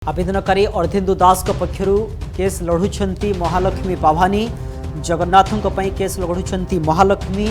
आवेदनकारी अर्धेन्दु दास पक्षरु case लढुछंती Mahalakshmi पाभानी। जगन्नाथों पई case लढुछंती Mahalakshmi.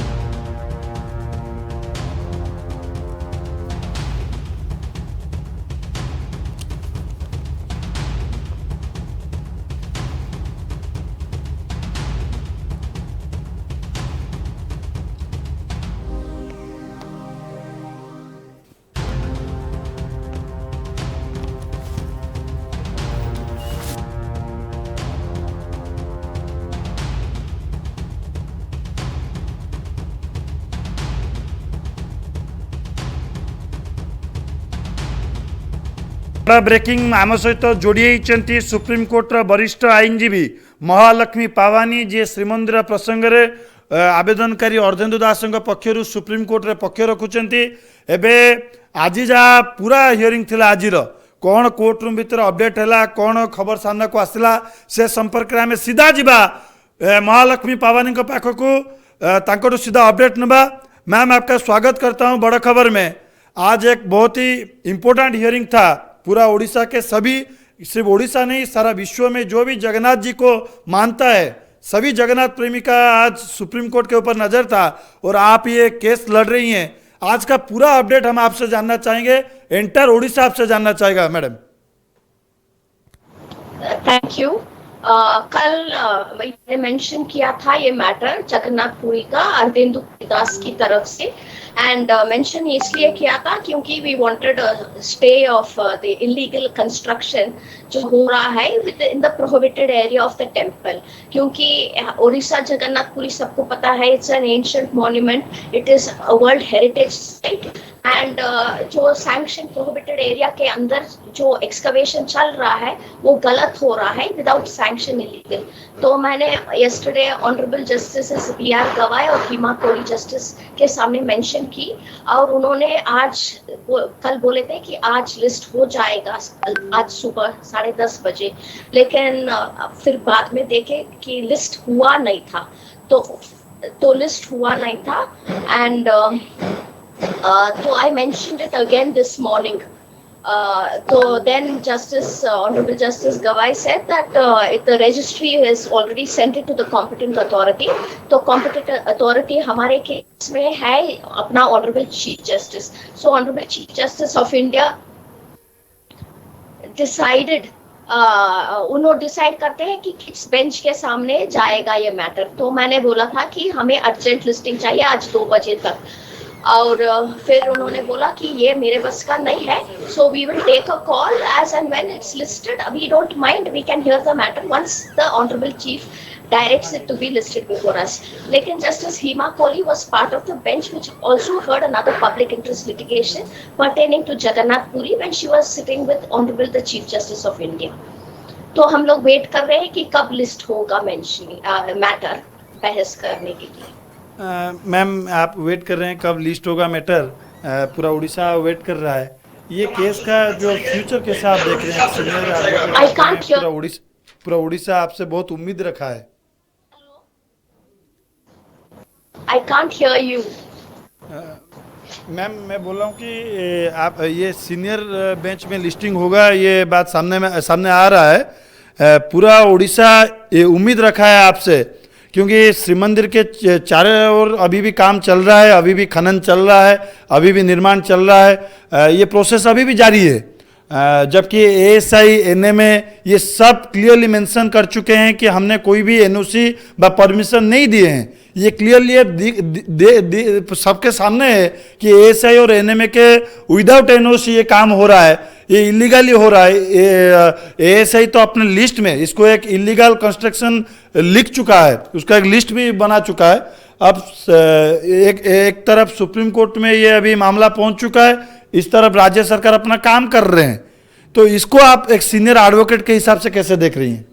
Breaking आम सहित जोड़ी सुप्रीमकोर्टर वरिष्ठ आईनजीवी महालक्ष्मी पावानी जी श्रीमंदिर प्रसंग में आवेदनकारी अर्धेन्दु दास पक्षर सुप्रीमकोर्ट रे पक्ष रखुंट। एवं आज जहाँ पूरा हियरिंग थिला आज कौन कोर्ट रूम भीतर अपडेट है कौन खबर सामना को आसला से संपर्क में आम सीधा जीवा महालक्ष्मी पावानी पाखक सीधा अपडेट नवा। मैम आपका स्वागत करता हूँ बड़ खबर में। आज एक बहुत ही इम्पोर्टेंट हियरिंग था पूरा उड़ीसा के सभी, सिर्फ उड़ीसा नहीं सारा विश्व में जो भी जगन्नाथ जी को मानता है सभी जगन्नाथ प्रेमी का आज सुप्रीम कोर्ट के ऊपर नजर था और आप ये केस लड़ रही हैं। आज का पूरा अपडेट हम आपसे जानना चाहेंगे, एंटायर उड़ीसा आपसे जानना चाहेगा मैडम। Thank you. कल मैंने मेंशन किया था ये मैटर जगन्नाथपुरी का अर्धेन्दु दास की तरफ से एंड मेंशन इसलिए किया था क्योंकि we wanted stay of the illegal construction जो हो रहा है in the prohibited area of the temple. क्योंकि उड़ीसा जगन्नाथपुरी सबको पता है it's an ancient monument, it is a world heritage site and जो सैंक्शन प्रोहिबिटेड एरिया के अंदर जो एक्सकवेशन चल रहा है वो गलत हो रहा है विदाउट सैंक्शन इलीगल। तो मैंने यस्टरडे ऑनरेबल जस्टिस बी.आर. गवाई और हीमा कोहली जस्टिस के सामने मेंशन की और उन्होंने आज कल बोले थे कि आज लिस्ट हो जाएगा आज सुबह 10:30 बजे, लेकिन फिर बाद में देखे कि लिस्ट हुआ नहीं था तो लिस्ट हुआ नहीं था and so I mentioned it again this morning. So then Honorable Justice Gawai said that if the registry has already sent it to the competent authority, तो competent authority हमारे केस में है अपना Honorable Chief Justice. So Honorable Chief Justice of India decided उन्होंने decide करते हैं कि किस बेंच के सामने जाएगा ये मैटर। तो मैंने बोला था कि हमें अर्जेंट लिस्टिंग चाहिए आज 2 बजे तक और फिर उन्होंने बोला कि ये मेरे बस का नहीं है, so we will take a call as and when it's listed. We don't mind, we can hear the matter once the honourable chief directs it to be listed before us. लेकिन Justice Hema Kohli was part of the bench which also heard another public interest litigation pertaining to Jagannath Puri when she was sitting with Honorable the Chief Justice of India. तो हम लोग wait कर रहे हैं कि कब list होगा matter बहस करने के लिए। मैम आप वेट कर रहे हैं कब लिस्ट होगा मैटर, पूरा उड़ीसा वेट कर रहा है। ये केस का जो फ्यूचर कैसे आप देख रहे हैं? सीनियर पूरा उड़ीसा आपसे बहुत उम्मीद रखा है। I can't hear you. Ma'am मैं बोल रहा हूँ कि आप ये सीनियर बेंच में लिस्टिंग होगा ये बात सामने आ रहा है। पूरा उड़ीसा ये उम्मीद रखा है आपसे क्योंकि श्री मंदिर के चारों ओर अभी भी काम चल रहा है, अभी भी खनन चल रहा है, अभी भी निर्माण चल रहा है, ये प्रोसेस अभी भी जारी है। जबकि एएसआई एनएमए ये सब क्लियरली मेंशन कर चुके हैं कि हमने कोई भी एनओसी व परमिशन नहीं दिए हैं। ये क्लियरली सबके सामने है कि एएसआई और एनएमए के विदाउट एनओसी ये काम हो रहा है, ये इलीगली हो रहा है। एएसआई तो अपने लिस्ट में इसको एक इलीगल कंस्ट्रक्शन लिख चुका है, उसका एक लिस्ट भी बना चुका है। अब एक तरफ सुप्रीम कोर्ट में ये अभी मामला पहुंच चुका है, इस तरफ राज्य सरकार अपना काम कर रहे हैं, तो इसको आप एक सीनियर एडवोकेट के हिसाब से कैसे देख रही हैं?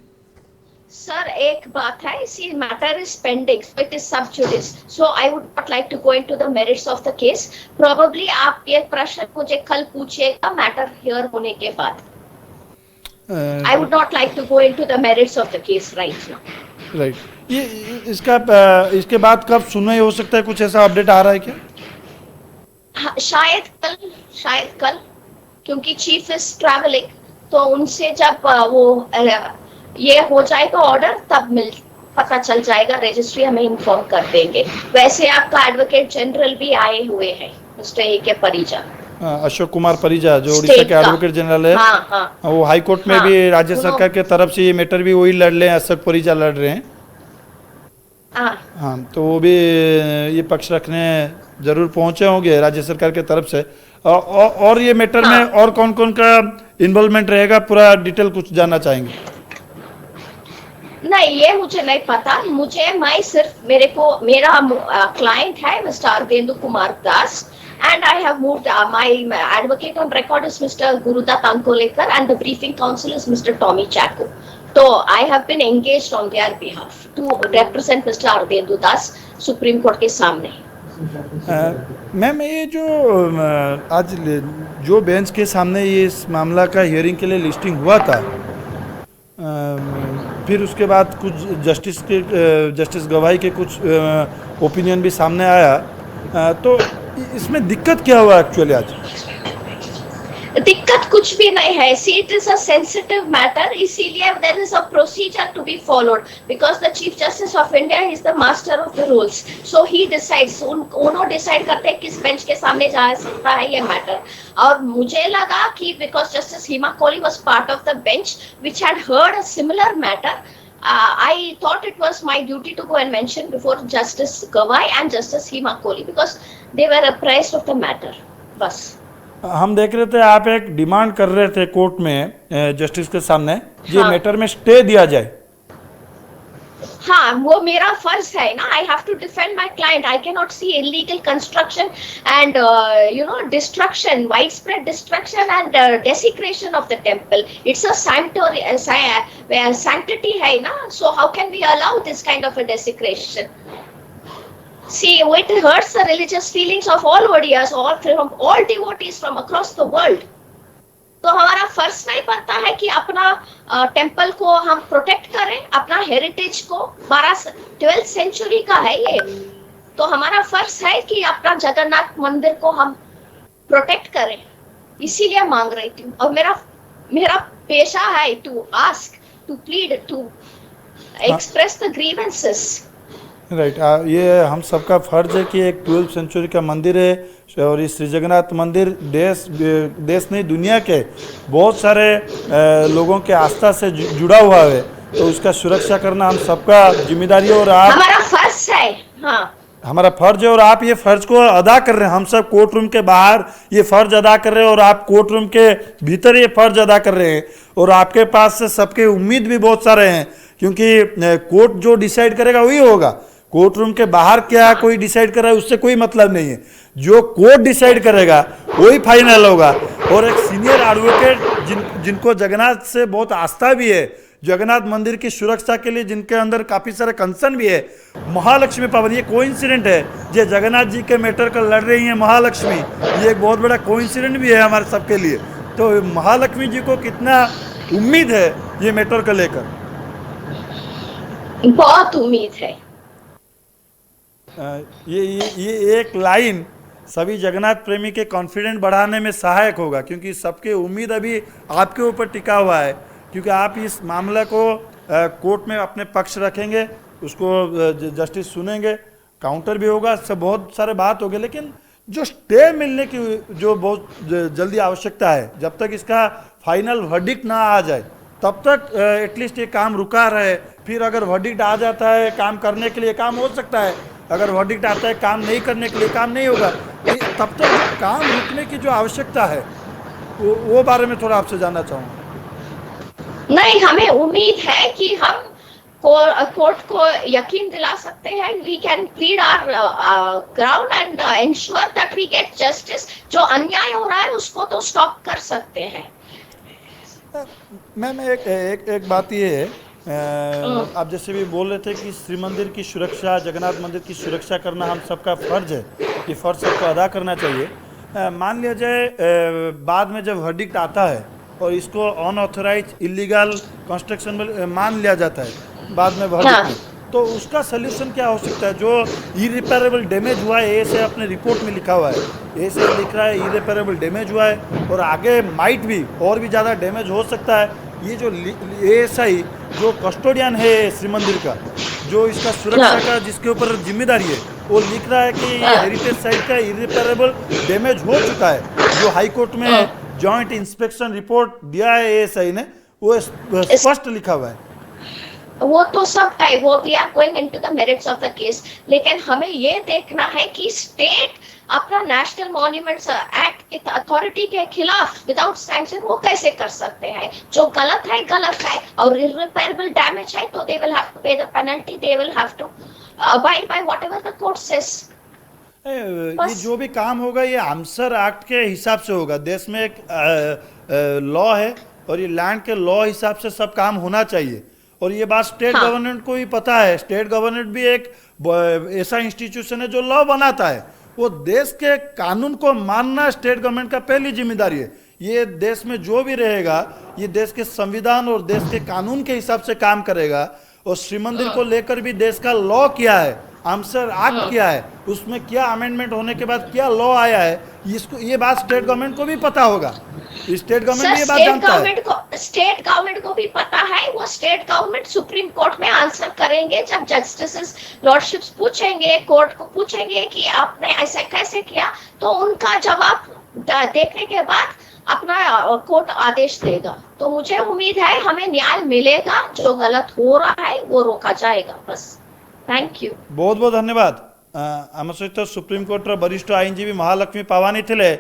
सर एक बात है, see matter is pending, so it is sub judice, so I would not like to go into the merits of the case. Probably आप ये प्रश्न मुझे कल पूछिएगा मैटर हियर होने के बाद। I would not like to go into the merits of the case right now. Right, ये इसके बाद कब सुनवाई हो सकता है? कुछ ऐसा अपडेट आ रहा है क्या? शायद कल क्योंकि चीफ इज ट्रैवलिंग तो उनसे जब ये हो जाएगा ऑर्डर तब पता चल जाएगा, रजिस्ट्री हमें इन्फॉर्म कर देंगे। वैसे आपका एडवोकेट जनरल भी आए हुए हैं, मिस्टर ए के परिजा, अशोक कुमार परिजा जो उड़ीसा स्टेट के का। एडवोकेट जनरल है। हाँ हाँ वो हाई कोर्ट में हाँ, भी राज्य उन्हों- सरकार के तरफ से ये मैटर भी वही लड़ रहे हैं, अशोक परिजा लड़ रहे हैं। हाँ हाँ, तो वो भी ये पक्ष रखने जरूर पहुंचे होंगे राज्य सरकार के तरफ से। और ये मैटर हाँ। में और कौन कौन का इन्वॉल्वमेंट रहेगा, पूरा डिटेल कुछ जानना चाहेंगे? नहीं, ये मुझे नहीं पता। मैं सिर्फ मेरा क्लाइंट है mister Ardhendu Kumar Das, and I have moved my advocate on record is Mr. Gurudat Ankolekar and the briefing counsel is Mr. Tommy Chacko. So I have been engaged on their behalf to represent Mr. Ardendu Das Supreme Court के सामने। Ma'am, ये जो आज जो bench के सामने ये इस मामला का हियरिंग के लिए लिस्टिंग हुआ था, फिर उसके बाद कुछ जस्टिस गवाही के कुछ ओपिनियन भी सामने आया, तो इसमें दिक्कत क्या हुआ एक्चुअली आज? दिक्कत कुछ भी नहीं है। See it is a sensitive matter, इसीलिए there is a procedure to be followed because the chief justice of India is the master of the rules, so he decides. उन्होंने डिसाइड करते हैं किस बेंच के सामने जा सकता है ये मैटर। और मुझे लगा कि because justice Hima Kohli was part of the bench which had heard a similar matter, I thought it was my duty to go and mention before Justice Gawai and Justice Hima Kohli because they were apprised of the matter. बस। हम देख रहे थे आप एक demand कर रहे थे कोर्ट में जस्टिस के सामने, ये हाँ। मैटर में स्टे दिया जाए। हाँ, वो मेरा फर्ज है ना। I have to defend my client. I can not see illegal construction and destruction, wide spread destruction and desecration of the temple. It's a sanctity है ना, so how can we allow this kind of a desecration? See, it hurts the religious feelings of all Odiyas, all devotees from across the world. तो हमारा फर्ज नहीं बनता है कि अपना टेम्पल को हम प्रोटेक्ट करें, अपना हेरिटेज को। 12th सेंचुरी का है ये, तो हमारा फर्ज है कि अपना जगन्नाथ मंदिर को हम प्रोटेक्ट करें। इसीलिए मांग रही थी, और मेरा पेशा है to ask, to plead, to express the grievances. Right, ये हम सबका फर्ज है कि एक 12th सेंचुरी का मंदिर है और इस श्री जगन्नाथ मंदिर देश नहीं दुनिया के बहुत सारे लोगों के आस्था से जुड़ा हुआ है, तो उसका सुरक्षा करना हम सबका जिम्मेदारी है। और आप, हमारा फर्ज है। हाँ, हमारा फर्ज है और आप ये फर्ज को अदा कर रहे हैं। हम सब कोर्ट रूम के बाहर ये फर्ज अदा कर रहे हैं और आप कोर्ट रूम के भीतर ये फर्ज अदा कर रहे हैं। और आपके पास से सबके उम्मीद भी बहुत सारे हैं, क्योंकि कोर्ट जो डिसाइड करेगा वही होगा। कोर्ट रूम के बाहर क्या कोई डिसाइड कर रहा है उससे कोई मतलब नहीं है, जो कोर्ट डिसाइड करेगा वही फाइनल होगा। और एक सीनियर एडवोकेट जिनको जगन्नाथ से बहुत आस्था भी है, जगन्नाथ मंदिर की सुरक्षा के लिए जिनके अंदर काफ़ी सारे कंसर्न भी है, महालक्ष्मी पावन, ये कोइंसिडेंट है जो जगन्नाथ जी के मैटर का लड़ रही है महालक्ष्मी, ये एक बहुत बड़ा कोइंसिडेंट भी है हमारे सबके लिए। तो महालक्ष्मी जी को कितना उम्मीद है ये मैटर को लेकर? बहुत उम्मीद है। ये एक लाइन सभी जगन्नाथ प्रेमी के कॉन्फिडेंट बढ़ाने में सहायक होगा, क्योंकि सबके उम्मीद अभी आपके ऊपर टिका हुआ है, क्योंकि आप इस मामले को कोर्ट में अपने पक्ष रखेंगे, उसको जस्टिस सुनेंगे, काउंटर भी होगा, सब बहुत सारे बात होंगे। लेकिन जो स्टे मिलने की जो बहुत जल्दी आवश्यकता है, जब तक इसका फाइनल वर्डिक्ट ना आ जाए तब तक एटलीस्ट ये काम रुका रहे। फिर अगर वर्डिक्ट आ जाता है काम करने के लिए काम हो सकता है, अगर वर्डिक्ट आता है काम नहीं करने के लिए काम नहीं होगा। तब तक काम रुकने की जो आवश्यकता है वो बारे में थोड़ा आपसे जानना चाहूँगा। नहीं, हमें उम्मीद है कि हम कोर्ट को यकीन दिला सकते हैं। We can plead our ground and ensure that we get justice. जो अन्याय हो रहा है उसको तो स्टॉप कर सकते हैं। मैम, एक बात ये है, आप जैसे भी बोल रहे थे कि श्री मंदिर की सुरक्षा, जगन्नाथ मंदिर की सुरक्षा करना हम सबका फर्ज है, ये फर्ज सबको अदा करना चाहिए। मान लिया जाए बाद में जब वर्डिक्ट आता है और इसको अनऑथोराइज इलीगल कंस्ट्रक्शन मान लिया जाता है बाद में वर्डिक्ट में, तो उसका सोल्यूशन क्या हो सकता है? जो इरिपेरेबल डैमेज हुआ है, ऐसे अपने रिपोर्ट में लिखा हुआ है, ऐसे लिख रहा है इरिपेरेबल डैमेज हुआ है और आगे माइट भी और भी ज़्यादा डैमेज हो सकता है। ये जो एएसआई जो कस्टोडियन है श्री मंदिर का, जो इसका सुरक्षा का जिसके ऊपर जिम्मेदारी है, वो लिख रहा है कि ये हेरिटेज साइट का इरिपेरेबल डैमेज हो चुका है। जो हाई कोर्ट में जॉइंट इंस्पेक्शन रिपोर्ट दिया है एएसआई ने, वो स्पष्ट लिखा हुआ है। वो तो सब है, वो we are going into the merits of the case, लेकिन हमें ये देखना है कि स्टेट अपना नेशनल मॉन्यूमेंट्स एक्ट की अथॉरिटी के खिलाफ विदाउट सैंक्शन वो कैसे कर सकते हैं? जो गलत है और इररिपेरेबल डैमेज है तो they will have to pay the penalty, they will have to abide by whatever the court says. ये जो भी काम होगा ये आमसर एक्ट के हिसाब से होगा। देश में एक लॉ है और ये लैंड के लॉ हिसाब से सब काम होना चाहिए। और ये बात स्टेट गवर्नमेंट को भी पता है। स्टेट गवर्नमेंट भी एक ऐसा इंस्टीट्यूशन है जो लॉ बनाता है। वो देश के कानून को मानना स्टेट गवर्नमेंट का पहली जिम्मेदारी है। ये देश में जो भी रहेगा ये देश के संविधान और देश के कानून के हिसाब से काम करेगा। और श्री मंदिर को लेकर भी देश का लॉ क्या है, आमसर एक्ट क्या है, उसमें क्या अमेंडमेंट होने के बाद क्या लॉ आया है, इसको ये बात स्टेट गवर्नमेंट को भी पता होगा। स्टेट गवर्नमेंट भी ये बात जानता है। स्टेट गवर्नमेंट को भी पता है। वो स्टेट गवर्नमेंट सुप्रीम कोर्ट में आंसर करेंगे जब जस्टिस लॉर्डशिप्स पूछेंगे, कोर्ट को पूछेंगे कि आपने ऐसा कैसे किया, तो उनका जवाब देखने के बाद अपना कोर्ट आदेश देगा। तो मुझे उम्मीद है हमें न्याय मिलेगा, जो गलत हो रहा है वो रोका जाएगा। बस थैंक यू, बहुत बहुत धन्यवाद। आम सहित सुप्रीम कोर्टर वरिष्ठ आईनजीवी महालक्ष्मी पावानी थिले।